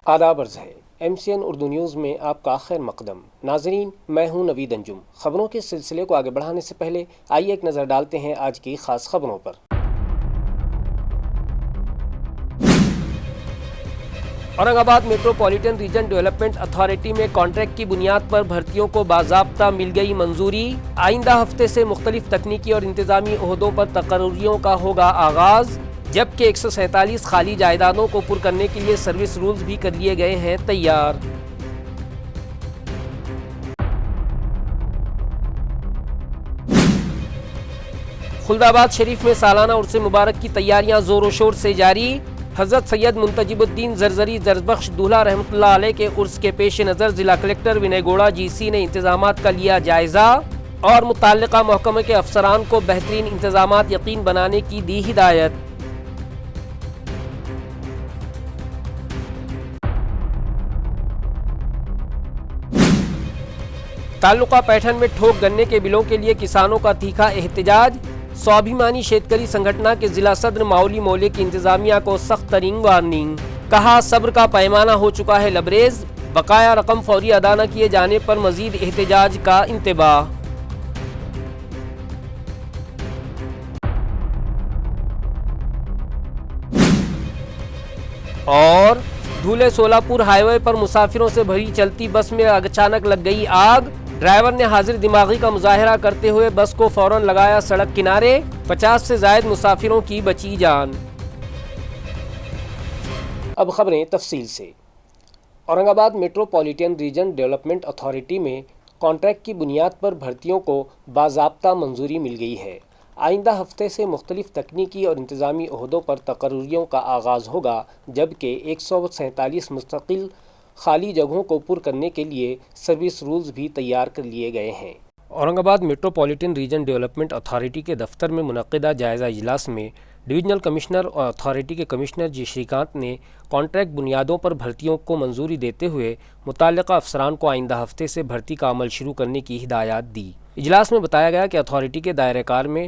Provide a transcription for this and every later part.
آداب عرض ہے MCN اردو نیوز میں آپ کا خیر مقدم۔ ناظرین، میں ہوں نوید انجم۔ خبروں کے سلسلے کو آگے بڑھانے سے پہلے آئیے ایک نظر ڈالتے ہیں آج کی خاص خبروں پر۔ اورنگ آباد میٹروپولیٹن ریجن ڈیولپمنٹ اتھارٹی میں کانٹریکٹ کی بنیاد پر بھرتیوں کو باضابطہ مل گئی منظوری۔ آئندہ ہفتے سے مختلف تکنیکی اور انتظامی عہدوں پر تقرریوں کا ہوگا آغاز، جبکہ 147 خالی جائیدادوں کو پر کرنے کے لیے سروس رولز بھی کر لیے گئے ہیں تیار۔ خلدآباد شریف میں سالانہ عرس مبارک کی تیاریاں زور و شور سے جاری۔ حضرت سید منتجب الدین زرزری زربخش دولہا رحمۃ اللہ علیہ کے عرس کے پیش نظر ضلع کلکٹر ونے گوڑا GC نے انتظامات کا لیا جائزہ اور متعلقہ محکمے کے افسران کو بہترین انتظامات یقین بنانے کی دی ہدایت۔ تعلقہ پیٹھن میں ٹھوک گنے کے بلوں کے لیے کسانوں کا تیکھا احتجاج۔ سوابھیمانی شیتکری سنگھٹنا کے ضلع صدر ماؤلی مولے کی انتظامیہ کو سخت ترین وارننگ۔ کہا صبر کا پیمانہ ہو چکا ہے لبریز، بقایا رقم فوری ادا نہ کیے جانے پر مزید احتجاج کا انتباہ۔ اور دھولے سولاپور ہائی وے پر مسافروں سے بھری چلتی بس میں اچانک لگ گئی آگ۔ ڈرائیور نے حاضر دماغی کا مظاہرہ کرتے ہوئے بس کو فوراً لگایا سڑک کنارے، 50 سے زائد مسافروں کی بچی جان۔ اب خبریں تفصیل سے۔ اورنگ آباد میٹروپولیٹن ریجن ڈیولپمنٹ اتھارٹی میں کانٹریکٹ کی بنیاد پر بھرتیوں کو باضابطہ منظوری مل گئی ہے۔ آئندہ ہفتے سے مختلف تکنیکی اور انتظامی عہدوں پر تقرریوں کا آغاز ہوگا، جبکہ 147 مستقل خالی جگہوں کو پر کرنے کے لیے سروس رولز بھی تیار کر لیے گئے ہیں۔ اورنگ آباد میٹروپولیٹن ریجن ڈیولپمنٹ اتھارٹی کے دفتر میں منعقدہ جائزہ اجلاس میں ڈویژنل کمشنر اور اتھارٹی کے کمشنر جی شری کانت نے کانٹریکٹ بنیادوں پر بھرتیوں کو منظوری دیتے ہوئے متعلقہ افسران کو آئندہ ہفتے سے بھرتی کا عمل شروع کرنے کی ہدایات دی۔ اجلاس میں بتایا گیا کہ اتھارٹی کے دائرہ کار میں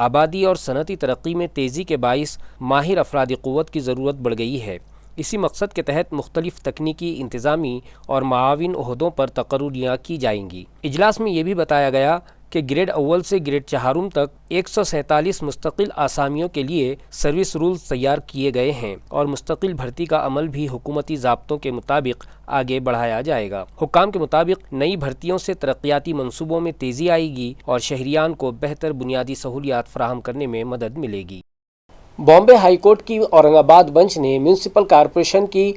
آبادی اور صنعتی ترقی میں تیزی کے باعث ماہر افرادی قوت کی ضرورت بڑھ گئی ہے۔ اسی مقصد کے تحت مختلف تکنیکی، انتظامی اور معاون عہدوں پر تقرریاں کی جائیں گی۔ اجلاس میں یہ بھی بتایا گیا کہ گریڈ اول سے گریڈ چہارم تک 147 مستقل آسامیوں کے لیے سروس رولز تیار کیے گئے ہیں اور مستقل بھرتی کا عمل بھی حکومتی ضابطوں کے مطابق آگے بڑھایا جائے گا۔ حکام کے مطابق نئی بھرتیوں سے ترقیاتی منصوبوں میں تیزی آئے گی اور شہریان کو بہتر بنیادی سہولیات فراہم کرنے میں مدد ملے گی۔ بامبے ہائی کورٹ کی اورنگ آباد بنچ نے میونسپل کارپوریشن کی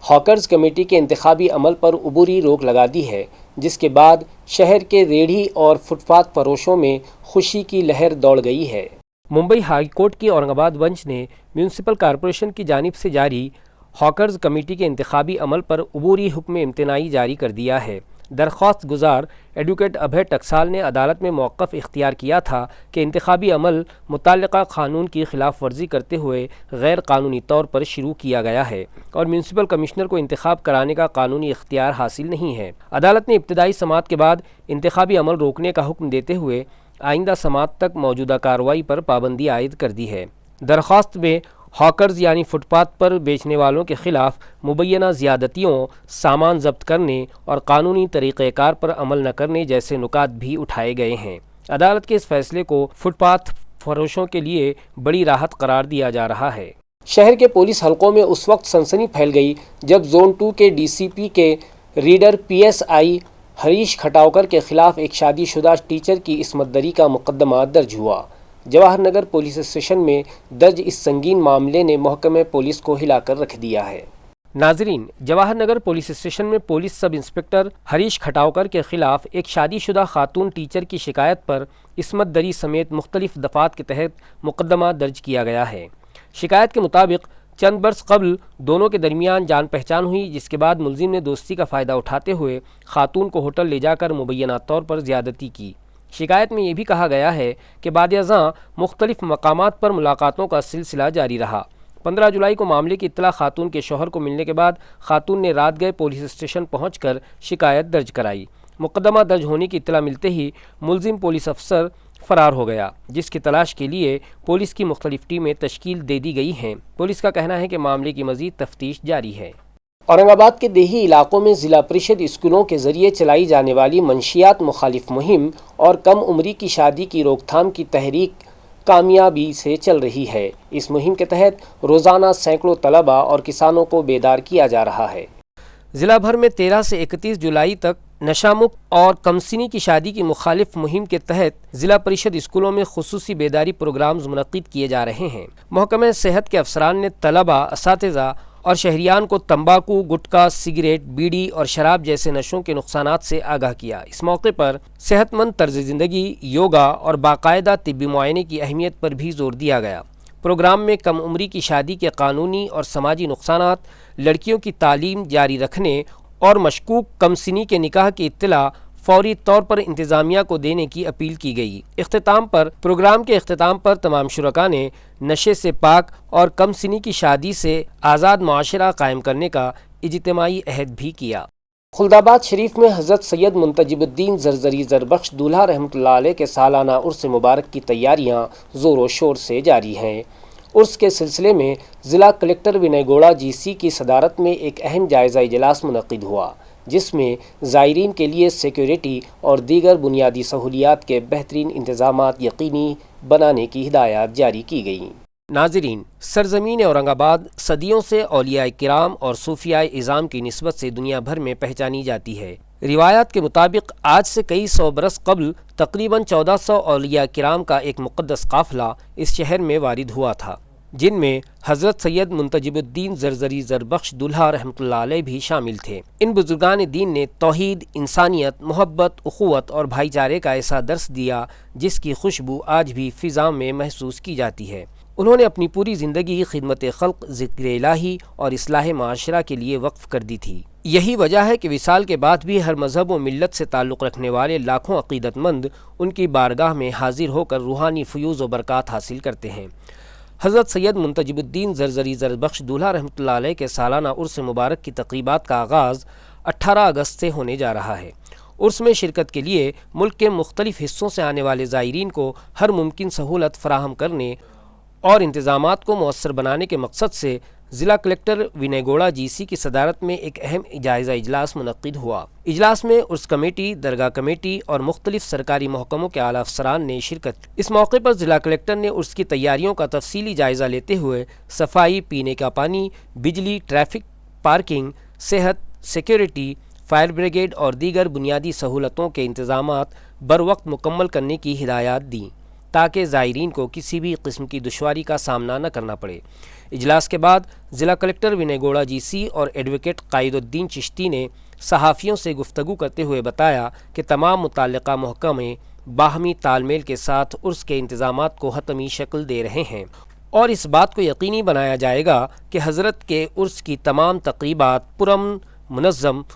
ہاکرز کمیٹی کے انتخابی عمل پر عبوری روک لگا دی ہے، جس کے بعد شہر کے ریڑھی اور فٹ پاتھ فروشوں میں خوشی کی لہر دوڑ گئی ہے۔ ممبئی ہائی کورٹ کی اورنگ آباد بنچ نے میونسپل کارپوریشن کی جانب سے جاری ہاکرز کمیٹی کے انتخابی عمل پر عبوری حکم امتناعی جاری کر دیا ہے۔ درخواست گزار ایڈوکیٹ ابھے ٹکسال نے عدالت میں موقف اختیار کیا تھا کہ انتخابی عمل متعلقہ قانون کی خلاف ورزی کرتے ہوئے غیر قانونی طور پر شروع کیا گیا ہے اور میونسپل کمشنر کو انتخاب کرانے کا قانونی اختیار حاصل نہیں ہے۔ عدالت نے ابتدائی سماعت کے بعد انتخابی عمل روکنے کا حکم دیتے ہوئے آئندہ سماعت تک موجودہ کارروائی پر پابندی عائد کر دی ہے۔ درخواست میں ہاکرز یعنی فٹ پاتھ پر بیچنے والوں کے خلاف مبینہ زیادتیوں، سامان ضبط کرنے اور قانونی طریقہ کار پر عمل نہ کرنے جیسے نکات بھی اٹھائے گئے ہیں۔ عدالت کے اس فیصلے کو فٹ پاتھ فروشوں کے لیے بڑی راحت قرار دیا جا رہا ہے۔ شہر کے پولیس حلقوں میں اس وقت سنسنی پھیل گئی جب زون 2 کے DCP کے ریڈر PSI ہریش کھٹاوکر کے خلاف ایک شادی شدہ ٹیچر کی عصمت دری کا مقدمہ درج ہوا۔ جواہر نگر پولیس اسٹیشن میں درج اس سنگین معاملے نے محکمہ پولیس کو ہلا کر رکھ دیا ہے۔ ناظرین، جواہر نگر پولیس اسٹیشن میں پولیس سب انسپکٹر ہریش کھٹاوکر کے خلاف ایک شادی شدہ خاتون ٹیچر کی شکایت پر عصمت دری سمیت مختلف دفعات کے تحت مقدمہ درج کیا گیا ہے۔ شکایت کے مطابق چند برس قبل دونوں کے درمیان جان پہچان ہوئی، جس کے بعد ملزم نے دوستی کا فائدہ اٹھاتے ہوئے خاتون کو ہوٹل لے جا کر مبینہ طور پر زیادتی کی۔ شکایت میں یہ بھی کہا گیا ہے کہ بعد ازاں مختلف مقامات پر ملاقاتوں کا سلسلہ جاری رہا۔ 15 جولائی کو معاملے کی اطلاع خاتون کے شوہر کو ملنے کے بعد خاتون نے رات گئے پولیس اسٹیشن پہنچ کر شکایت درج کرائی۔ مقدمہ درج ہونے کی اطلاع ملتے ہی ملزم پولیس افسر فرار ہو گیا، جس کی تلاش کے لیے پولیس کی مختلف ٹیمیں تشکیل دے دی گئی ہیں۔ پولیس کا کہنا ہے کہ معاملے کی مزید تفتیش جاری ہے۔ اورنگ آباد کے دیہی علاقوں میں ضلع پریشد اسکولوں کے ذریعے چلائی جانے والی منشیات مخالف مہم اور کم عمری کی شادی کی روک تھام کی تحریک کامیابی سے چل رہی ہے۔ اس مہم کے تحت روزانہ سینکڑوں طلباء اور کسانوں کو بیدار کیا جا رہا ہے۔ ضلع بھر میں 13 سے 31 جولائی تک نشہ مکت اور کم سنی کی شادی کی مخالف مہم کے تحت ضلع پریشد اسکولوں میں خصوصی بیداری پروگرامز منعقد کیے جا رہے ہیں۔ محکمہ صحت کے افسران نے طلباء، اساتذہ اور شہریان کو تمباکو، گٹکا، سگریٹ، بیڑی اور شراب جیسے نشوں کے نقصانات سے آگاہ کیا۔ اس موقع پر صحت مند طرز زندگی، یوگا اور باقاعدہ طبی معائنے کی اہمیت پر بھی زور دیا گیا۔ پروگرام میں کم عمری کی شادی کے قانونی اور سماجی نقصانات، لڑکیوں کی تعلیم جاری رکھنے اور مشکوک کم سنی کے نکاح کی اطلاع فوری طور پر انتظامیہ کو دینے کی اپیل کی گئی۔ پروگرام کے اختتام پر تمام شرکاء نے نشے سے پاک اور کم سنی کی شادی سے آزاد معاشرہ قائم کرنے کا اجتماعی عہد بھی کیا۔ خلدآباد شریف میں حضرت سید منتجب الدین زرزری زربخش دولہا رحمۃ اللہ علیہ کے سالانہ عرس مبارک کی تیاریاں زور و شور سے جاری ہیں۔ عرس کے سلسلے میں ضلع کلکٹر ونے گوڑا جی سی کی صدارت میں ایک اہم جائزہ اجلاس منعقد ہوا، جس میں زائرین کے لیے سیکیورٹی اور دیگر بنیادی سہولیات کے بہترین انتظامات یقینی بنانے کی ہدایات جاری کی گئیں۔ ناظرین، سرزمین اورنگ آباد صدیوں سے اولیاء کرام اور صوفیاء اعظام کی نسبت سے دنیا بھر میں پہچانی جاتی ہے۔ روایات کے مطابق آج سے کئی سو برس قبل تقریباً 1400 اولیاء کرام کا ایک مقدس قافلہ اس شہر میں وارد ہوا تھا، جن میں حضرت سید منتجب الدین زرزری زربخش دولہا رحمۃ اللہ علیہ بھی شامل تھے۔ ان بزرگان دین نے توحید، انسانیت، محبت، اخوت اور بھائی چارے کا ایسا درس دیا جس کی خوشبو آج بھی فضا میں محسوس کی جاتی ہے۔ انہوں نے اپنی پوری زندگی خدمت خلق، ذکر الہی اور اصلاح معاشرہ کے لیے وقف کر دی تھی۔ یہی وجہ ہے کہ وصال کے بعد بھی ہر مذہب و ملت سے تعلق رکھنے والے لاکھوں عقیدت مند ان کی بارگاہ میں حاضر ہو کر روحانی فیوز و برکات حاصل کرتے ہیں۔ حضرت سید منتجب الدین زرزری زربخش دولہا رحمۃ اللہ علیہ کے سالانہ عرس مبارک کی تقریبات کا آغاز 18 اگست سے ہونے جا رہا ہے۔ عرس میں شرکت کے لیے ملک کے مختلف حصوں سے آنے والے زائرین کو ہر ممکن سہولت فراہم کرنے اور انتظامات کو مؤثر بنانے کے مقصد سے ضلع کلکٹر ونے گوڑا جی سی کی صدارت میں ایک اہم جائزہ اجلاس منعقد ہوا۔ اجلاس میں عرس کمیٹی، درگاہ کمیٹی اور مختلف سرکاری محکموں کے اعلیٰ افسران نے شرکت کی۔ اس موقع پر ضلع کلکٹر نے عرس کی تیاریوں کا تفصیلی جائزہ لیتے ہوئے صفائی، پینے کا پانی، بجلی، ٹریفک، پارکنگ، صحت، سیکیورٹی، فائر بریگیڈ اور دیگر بنیادی سہولتوں کے انتظامات بروقت مکمل کرنے کی ہدایات دیں تاکہ زائرین کو کسی بھی قسم کی دشواری کا سامنا نہ کرنا پڑے۔ اجلاس کے بعد ضلع کلکٹر ونے گوڑا جی سی اور ایڈوکیٹ قائد الدین چشتی نے صحافیوں سے گفتگو کرتے ہوئے بتایا کہ تمام متعلقہ محکمے باہمی تال میل کے ساتھ عرس کے انتظامات کو حتمی شکل دے رہے ہیں اور اس بات کو یقینی بنایا جائے گا کہ حضرت کے عرس کی تمام تقریبات پرامن، منظم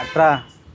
18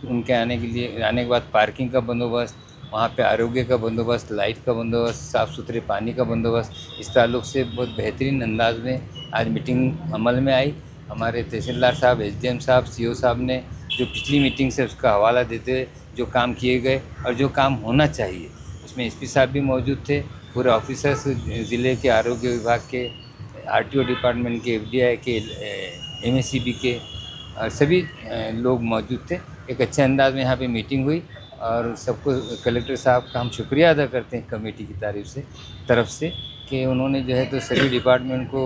ان کے آنے کے بعد پارکنگ کا بندوبست، وہاں پہ آروگیہ کا بندوبست، لائٹ کا بندوبست، صاف ستھرے پانی کا بندوبست، اس تعلق سے بہت بہترین انداز میں آج میٹنگ عمل میں آئی۔ ہمارے تحصیلدار صاحب، ایس ڈی ایم صاحب، سی او صاحب نے جو پچھلی میٹنگ سے اس کا حوالہ دیتے ہوئے جو کام کیے گئے اور جو کام ہونا چاہیے، اس میں ایس پی صاحب بھی موجود تھے، پورے آفیسرس ضلع کے آروگیہ وبھاگ کے، آر ٹی او ڈپارٹمنٹ کے، ایف ڈی آئی کے، ایم ایس سی بی کے، اور سبھی لوگ موجود تھے۔ ایک اچھے انداز میں یہاں پہ میٹنگ ہوئی اور سب کو کلیکٹر صاحب کا ہم شکریہ ادا کرتے ہیں کمیٹی کی طرف سے کہ انہوں نے جو ہے تو سبھی ڈپارٹمنٹ کو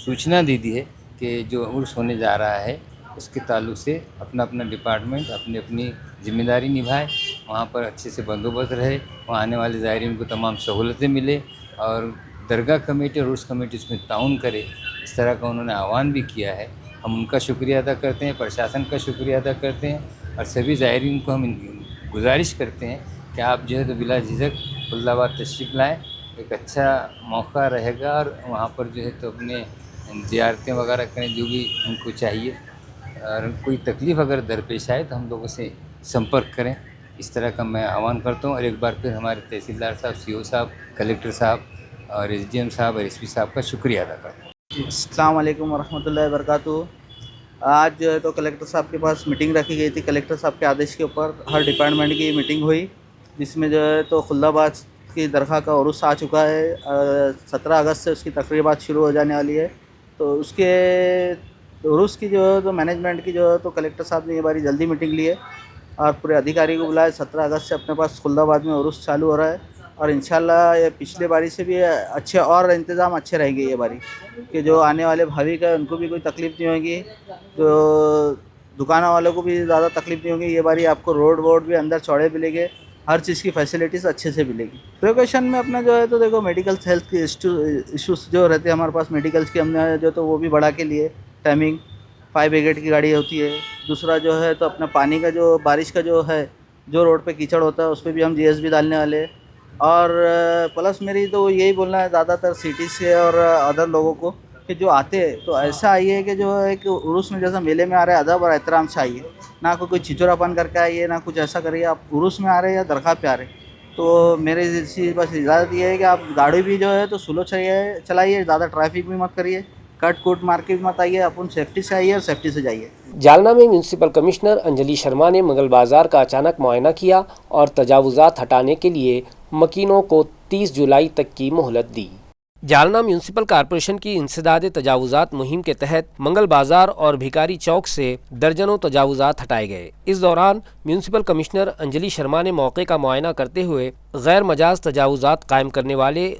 سوچنا دے دی ہے کہ جو عرس ہونے جا رہا ہے اس کے تعلق سے اپنا ڈپارٹمنٹ اپنی ذمہ داری نبھائے، وہاں پر اچھے سے بندوبست رہے، وہاں آنے والے زائرین کو تمام سہولتیں ملے اور درگاہ کمیٹی اور عرس کمیٹی اس میں تعاون کرے، اس طرح کا انہوں نے آہوان بھی کیا ہے۔ ہم ان کا شکریہ ادا کرتے ہیں، پرشاسن کا شکریہ ادا کرتے ہیں اور سبھی زائرین کو ہم گزارش کرتے ہیں کہ آپ جو ہے تو بلا جھجک خلد آباد تشریف لائیں، ایک اچھا موقع رہے گا اور وہاں پر جو ہے تو اپنے زیارتیں وغیرہ کریں جو بھی ان کو چاہیے، اور کوئی تکلیف اگر درپیش آئے تو ہم لوگوں سے سمپرک کریں، اس طرح کا میں آہوان کرتا ہوں۔ اور ایک بار پھر ہمارے تحصیلدار صاحب، سی او صاحب، کلیکٹر صاحب اور ایس ڈی ایم صاحب اور ایس پی صاحب کا شکریہ ادا کرتا ہوں۔ السلام علیکم ورحمۃ اللہ وبرکاتہ۔ آج جو ہے تو کلیکٹر صاحب کے پاس میٹنگ رکھی گئی تھی، کلیکٹر صاحب کے آدیش کے اوپر ہر ڈپارٹمنٹ کی میٹنگ ہوئی، جس میں جو ہے تو خلد آباد کی درگاہ کا عرس آ چکا ہے، 17 اگست سے اس کی تقریبات شروع ہو جانے والی ہے، تو اس کے عرس کی جو ہے تو مینجمنٹ کی جو ہے تو کلیکٹر صاحب نے یہ باری جلدی میٹنگ لی ہے اور پورے ادھیکاری کو بلائے۔ 17 اگست سے اپنے پاس خلد آباد میں عرس چالو ہو رہا ہے اور انشاءاللہ یہ پچھلے باری سے بھی اچھے اور انتظام اچھے رہیں گے یہ باری، کہ جو آنے والے بھاوک ہے ان کو بھی کوئی تکلیف نہیں ہوگی، تو دکانوں والوں کو بھی زیادہ تکلیف نہیں ہوگی۔ یہ باری آپ کو روڈ بھی اندر چوڑے ملیں گے، ہر چیز کی فیسلٹیز اچھے سے ملے گی۔ پریکاشن میں اپنا جو ہے تو دیکھو میڈیکل ہیلتھ کے ایشوز جو رہتے ہیں ہمارے پاس، میڈیکلس کی ہم نے جو تو وہ بھی بڑھا کے لیے، ٹائمنگ 5 بریگیڈ کی گاڑی ہوتی ہے۔ دوسرا جو ہے تو اپنا پانی کا جو بارش کا جو ہے، جو روڈ پہ کیچڑ ہوتا ہے اس پہ بھی ہم جی ایس بی ڈالنے والے، اور پلس میری تو یہی بولنا ہے زیادہ تر سٹی سے اور ادر لوگوں کو کہ جو آتے ہیں تو ایسا آئیے کہ جو ایک عرس میں جیسا میلے میں آ رہے ہیں ادب اور احترام سے آئیے، نہ کوئی چھچورا پن کر کے آئیے، نہ کچھ ایسا کریے۔ آپ عرس میں آ رہے ہیں یا درگاہ پہ آ رہے ہیں تو میرے سے بس اجازت یہ ہے کہ آپ گاڑی بھی جو ہے تو سلو چلائیے، زیادہ ٹریفک بھی مت کریے، کٹ کوٹ مار کے بھی مت آئیے، اپن سیفٹی سے آئیے اور سیفٹی سے جائیے۔ جالنہ میں میونسپل کمشنر انجلی شرما نے منگل بازار کا اچانک معائنہ کیا اور تجاوزات ہٹانے کے لیے مکینوں کو 30 جولائی تک کی مہلت دی۔ جالنہ میونسپل کارپوریشن کی انسداد تجاوزات مہم کے تحت منگل بازار اور بھکاری چوک سے درجنوں تجاوزات ہٹائے گئے۔ اس دوران میونسپل کمشنر انجلی شرما نے موقع کا معائنہ کرتے ہوئے غیر مجاز تجاوزات قائم کرنے والے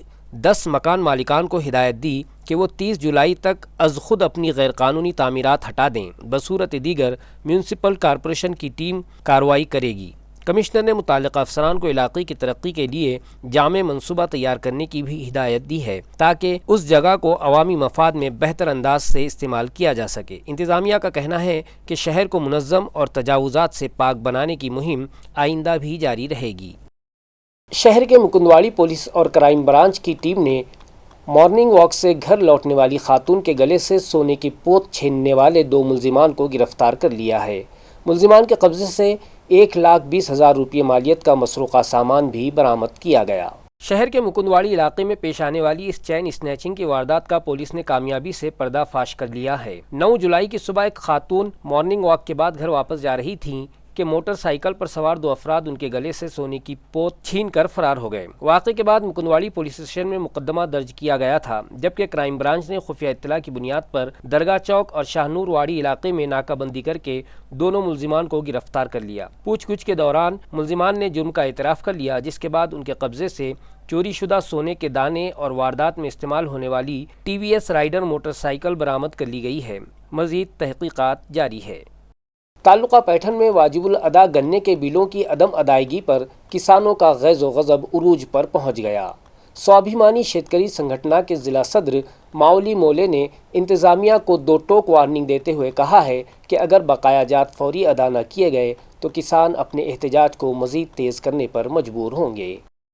10 مکان مالکان کو ہدایت دی کہ وہ 30 جولائی تک از خود اپنی غیر قانونی تعمیرات ہٹا دیں، بصورت دیگر میونسپل کارپوریشن کی ٹیم کارروائی کرے گی۔ کمشنر نے متعلقہ افسران کو علاقے کی ترقی کے لیے جامع منصوبہ تیار کرنے کی بھی ہدایت دی ہے تاکہ اس جگہ کو عوامی مفاد میں بہتر انداز سے استعمال کیا جا سکے۔ انتظامیہ کا کہنا ہے کہ شہر کو منظم اور تجاوزات سے پاک بنانے کی مہم آئندہ بھی جاری رہے گی۔ شہر کے مکندواڑی پولیس اور کرائم برانچ کی ٹیم نے مارننگ واک سے گھر لوٹنے والی خاتون کے گلے سے سونے کی پوت چھیننے والے 2 ملزمان کو گرفتار کر لیا ہے۔ ملزمان کے قبضے سے 1,20,000 روپے مالیت کا مسروقہ سامان بھی برآمد کیا گیا۔ شہر کے مکندواڑی علاقے میں پیش آنے والی اس چین اسنیچنگ کی واردات کا پولیس نے کامیابی سے پردہ فاش کر لیا ہے۔ 9 جولائی کی صبح ایک خاتون مارننگ واک کے بعد گھر واپس جا رہی تھیں کہ موٹر سائیکل پر سوار 2 افراد ان کے گلے سے سونے کی پوت چھین کر فرار ہو گئے۔ واقعے کے بعد مکندواڑی پولیس اسٹیشن میں مقدمہ درج کیا گیا تھا، جبکہ کرائم برانچ نے خفیہ اطلاع کی بنیاد پر درگاہ چوک اور شاہ نور واڑی علاقے میں ناکہ بندی کر کے دونوں ملزمان کو گرفتار کر لیا۔ پوچھ گچھ کے دوران ملزمان نے جرم کا اعتراف کر لیا، جس کے بعد ان کے قبضے سے چوری شدہ سونے کے دانے اور واردات میں استعمال ہونے والی T V S Raider motorcycle برآمد کر لی گئی ہے۔ مزید تحقیقات جاری ہے۔ تعلقہ پیٹھن میں واجب الادا گنے کے بلوں کی عدم ادائیگی پر کسانوں کا غیظ و غضب عروج پر پہنچ گیا۔ سوابھیمانی شیتکری سنگھٹنا کے ضلع صدر ماؤلی مولے نے انتظامیہ کو 2 ٹوک وارننگ دیتے ہوئے کہا ہے کہ اگر بقایا جات فوری ادا نہ کیے گئے تو کسان اپنے احتجاج کو مزید تیز کرنے پر مجبور ہوں گے۔